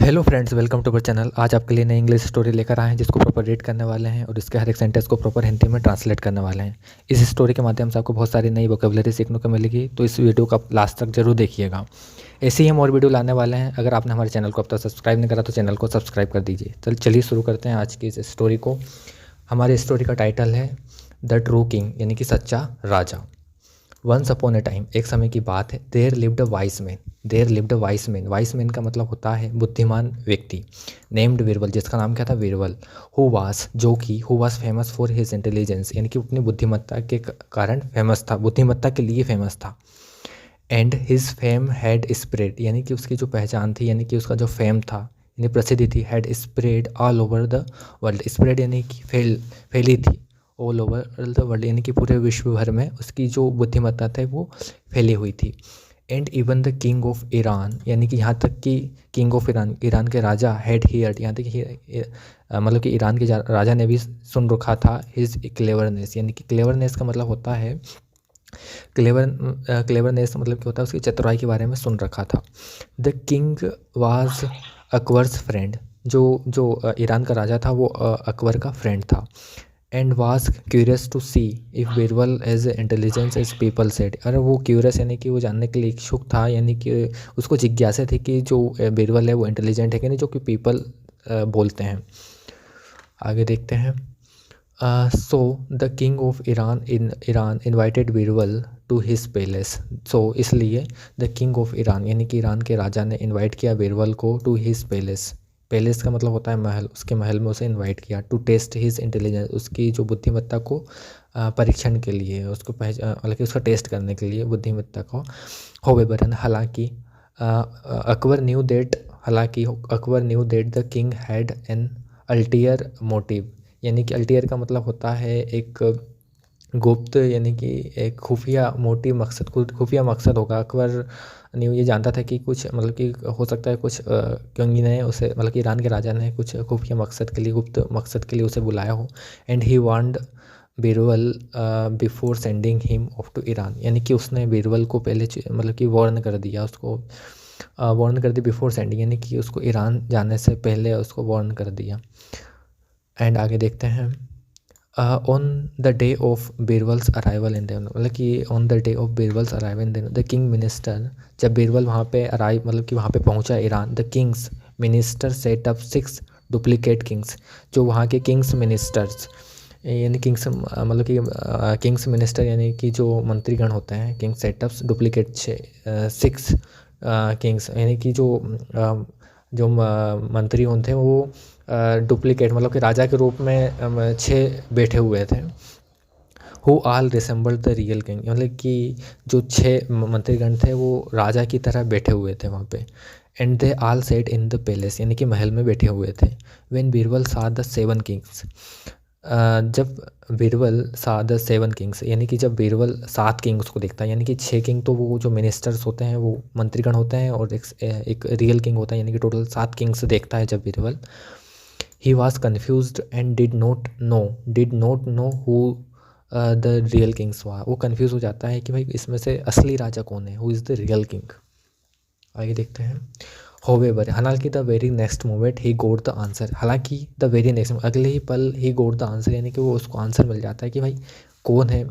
Hello friends, welcome to our channel. आज आपके लिए नई इंग्लिश स्टोरी लेकर आए हैं जिसको प्रॉपर रीड करने वाले हैं और इसके हर एक सेंटेंस को प्रॉपर हिंदी में ट्रांसलेट करने वाले हैं। इस स्टोरी के माध्यम से आपको बहुत सारी नई वोकेबलरी सीखने को मिलेगी, तो इस वीडियो को आप लास्ट तक जरूर देखिएगा। ऐसे ही हम और वीडियो लाने वाले हैं। अगर आपने हमारे चैनल को अब तक सब्सक्राइब नहीं करा तो चैनल को सब्सक्राइब कर दीजिए। चलिए शुरू करते हैं आज की इस स्टोरी को। हमारी स्टोरी का टाइटल है द ट्रू किंग, यानी कि सच्चा राजा। वंस अपॉन ए टाइम, एक समय की बात है। There lived a wise man. There lived a wise man. Wise man का मतलब होता है बुद्धिमान व्यक्ति। नेम्ड बीरबल, जिसका नाम क्या था? बीरबल। हु वास, जो कि हु वास फेमस फॉर हिज इंटेलिजेंस, यानी कि अपनी बुद्धिमत्ता के कारण फेमस था, बुद्धिमत्ता के लिए फेमस था। And his fame had spread, यानी कि उसकी जो पहचान थी, यानी कि उसका जो फेम था, यानी प्रसिद्धि थी, had spread all over the world. Spread यानी कि फैली थी। ऑल ओवर द वर्ल्ड यानी कि पूरे विश्व भर में उसकी जो बुद्धिमत्ता थी वो फैली हुई थी। And even the king of Iran, यानी कि यहाँ तक कि किंग ऑफ ईरान, ईरान के राजा, हैड हियर्ड, यहाँ तक कि मतलब कि ईरान के राजा ने भी सुन रखा था हिज क्लेवरनेस, यानी कि क्लेवरनेस का मतलब होता है क्लेवरनेस मतलब क्या होता है? उसकी चतुराई के बारे में सुन रखा था। The king was Akbar's friend, जो ईरान का राजा था वो अकबर का फ्रेंड था। And was curious to see if Birbal as intelligence as people said, अरे वो क्यूरियस यानी कि वो जानने के लिए इच्छुक था, यानी कि उसको जिज्ञासा थी कि जो बीरबल है वो इंटेलिजेंट है कि नहीं, जो कि पीपल बोलते हैं। आगे देखते हैं। So the king of Iran invited Birbal to his palace. So इसलिए द किंग ऑफ ईरान, यानी कि ईरान के राजा ने इनवाइट किया बीरबल को टू हिज पैलेस। पैलेस का मतलब होता है महल। उसके महल में उसे इनवाइट किया टू टेस्ट हिज इंटेलिजेंस, उसकी जो बुद्धिमत्ता को परीक्षण के लिए, उसको मतलब कि उसका टेस्ट करने के लिए बुद्धिमत्ता को। होवेवर, हालांकि Akbar knew that the king had an ulterior motive, यानी कि अल्टीयर का मतलब होता है एक गुप्त, यानी कि एक खुफिया मोटिव, मकसद, खुफिया मकसद होगा। अकबर ने ये जानता था कि कुछ मतलब कि हो सकता है कुछ किंग ने उसे, मतलब कि ईरान के राजा ने कुछ खुफिया मकसद के लिए, गुप्त मकसद के लिए उसे बुलाया हो। And he wanted Birbal before sending him off to Iran, यानी कि उसने बीरबल को पहले मतलब कि वार्न कर दिया, उसको वार्न कर दी बिफोर सेंडिंग, यानी कि उसको ईरान जाने से पहले उसको वार्न कर दिया। एंड आगे देखते हैं। On the day of Birbal's arrival in then, मतलब कि on the day of Birbal's arrival in then the king minister, जब बीरबल वहाँ पे अराइव मतलब कि वहाँ पे पहुँचा Iran, the Kings minister set up 6 duplicate Kings, जो वहाँ के किंग्स मिनिस्टर्स, यानी किंग्स मतलब कि किंग्स मिनिस्टर यानी कि जो मंत्रीगण होते हैं, किंग सेटअप्स डुप्लीकेट 6 किंग्स, यानी कि जो मंत्री होते हैं वो डुप्लीकेट मतलब कि राजा के रूप में 6 बैठे हुए थे। Who all resemble the real king, मतलब कि जो 6 मंत्रीगण थे वो राजा की तरह बैठे हुए थे वहाँ पे। And they all set in the palace, यानी कि महल में बैठे हुए थे। व्हेन बीरबल सा द 7 किंग्स, जब बीरबल सा द 7 किंग्स, यानी कि जब बीरबल 7 किंग्स को देखता है, यानी कि 6 किंग तो वो जो मिनिस्टर्स होते हैं वो मंत्रीगण होते हैं, और एक रियल किंग होता है, यानी कि टोटल 7 किंग्स देखता है जब Birbal. He was confuse and did not know who the real Kings हुआ। वो कन्फ्यूज़ हो जाता है कि भाई इसमें से असली राजा कौन है, who is the real king. आगे देखते हैं। होवेवर, हालांकि the very next moment he goat the answer, हालांकि द वेरी नेक्स्ट, अगले ही पल ही गोट द आंसर, यानी कि वो उसको आंसर मिल जाता है कि भाई कौन है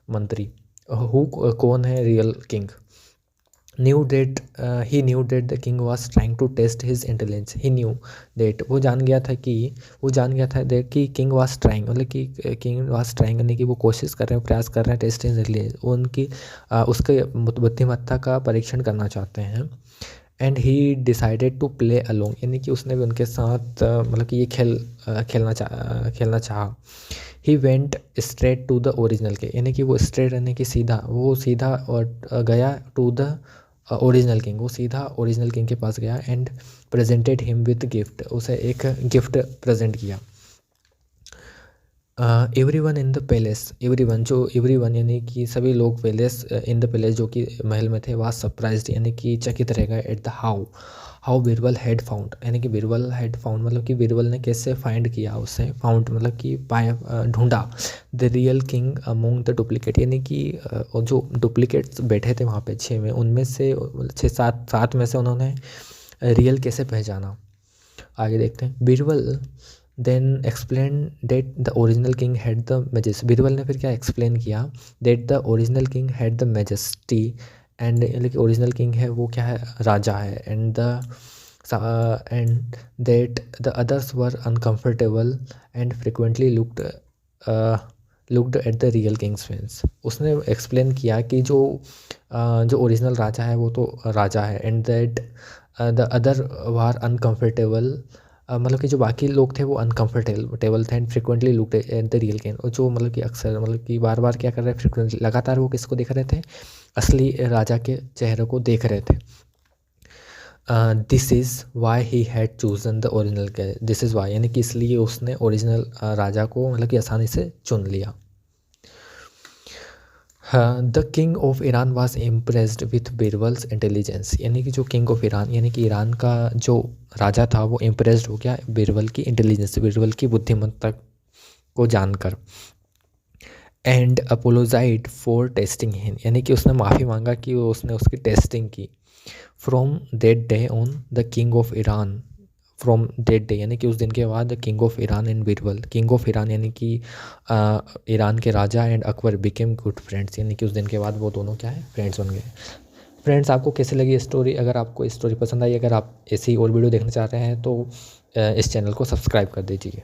मंत्री, कौन है real king. He knew that the king was trying to test his intelligence. He knew that, वो जान गया था दैट कि किंग वॉज ट्राइंग, मतलब कि किंग वॉज ट्राइंग यानी कि वो कोशिश कर रहे हैं, प्रयास कर रहे हैं, टेस्ट हिज इंटेलिजेंस, उनकी उसके बुद्धिमत्ता का परीक्षण करना चाहते हैं। And he decided to play along, यानी कि उसने भी उनके साथ मतलब कि ये खेलना चाहा। He went straight to the original के, यानी कि वो स्ट्रेट यानी कि सीधा और गया टू द ओरिजिनल किंग, वो सीधा ओरिजिनल किंग के पास गया। And presented him with gift, उसे एक गिफ्ट प्रेजेंट किया। Everyone in the palace, everyone यानी कि सभी लोग पैलेस इन द पैलेस जो कि महल में थे, वाज सरप्राइज्ड, यानी कि चकित रह गए at the how Birbal had found, यानी कि बीरबल हैड फाउंड मतलब कि बीरबल ने कैसे फाइंड किया उसे, फाउंड मतलब कि पाया, ढूंढा, the real king among the duplicate, यानी कि जो डुप्लीकेट्स बैठे थे वहाँ पे 6 में, उनमें से 6-7 में से उन्होंने रियल कैसे पहचाना। आगे देखते हैं। Birbal then explain that the original king had the majesty. Birbal ने फिर क्या एक्सप्लेन किया, that the original king had the majesty, and लेकिन ओरिजिनल किंग है वो क्या है, राजा है, and that the others were uncomfortable and frequently looked at the real king's face. उसने एक्सप्लेन किया कि जो ओरिजिनल राजा है वो तो राजा है, and that the other war uncomfortable, मतलब कि जो बाकी लोग थे वो अनकम्फर्टेबल थे, and frequently looked at the real king, और जो मतलब कि अक्सर मतलब कि बार बार क्या कर रहे हैं, फ्रिक्वेंटली लगातार वो किसको देख रहे थे, असली राजा के चेहरे को देख रहे थे। This is why he had chosen the original, this is why यानी कि इसलिए उसने ओरिजिनल राजा को मतलब कि आसानी से चुन लिया। The king of Iran was impressed with Birbal's intelligence, यानी कि जो किंग ऑफ ईरान यानी कि ईरान का जो राजा था वो इम्प्रेस्ड हो गया बीरबल की इंटेलिजेंस, बीरबल की बुद्धिमत्ता को जानकर। एंड अपोलोजाइड फॉर टेस्टिंग हिम, यानी कि उसने माफ़ी मांगा कि उसने उसकी टेस्टिंग की। From that day on the king of Iran, from that day यानी कि उस दिन के बाद king of Iran and Birbal, king of Iran यानी कि ईरान के राजा and Akbar became good friends, यानी कि उस दिन के बाद वो दोनों क्या है, फ्रेंड्स बन गए। फ्रेंड्स, आपको कैसी लगी स्टोरी? अगर आपको स्टोरी पसंद आई, अगर आप ऐसी और वीडियो देखना चाहते हैं तो इस चैनल को सब्सक्राइब कर दीजिए।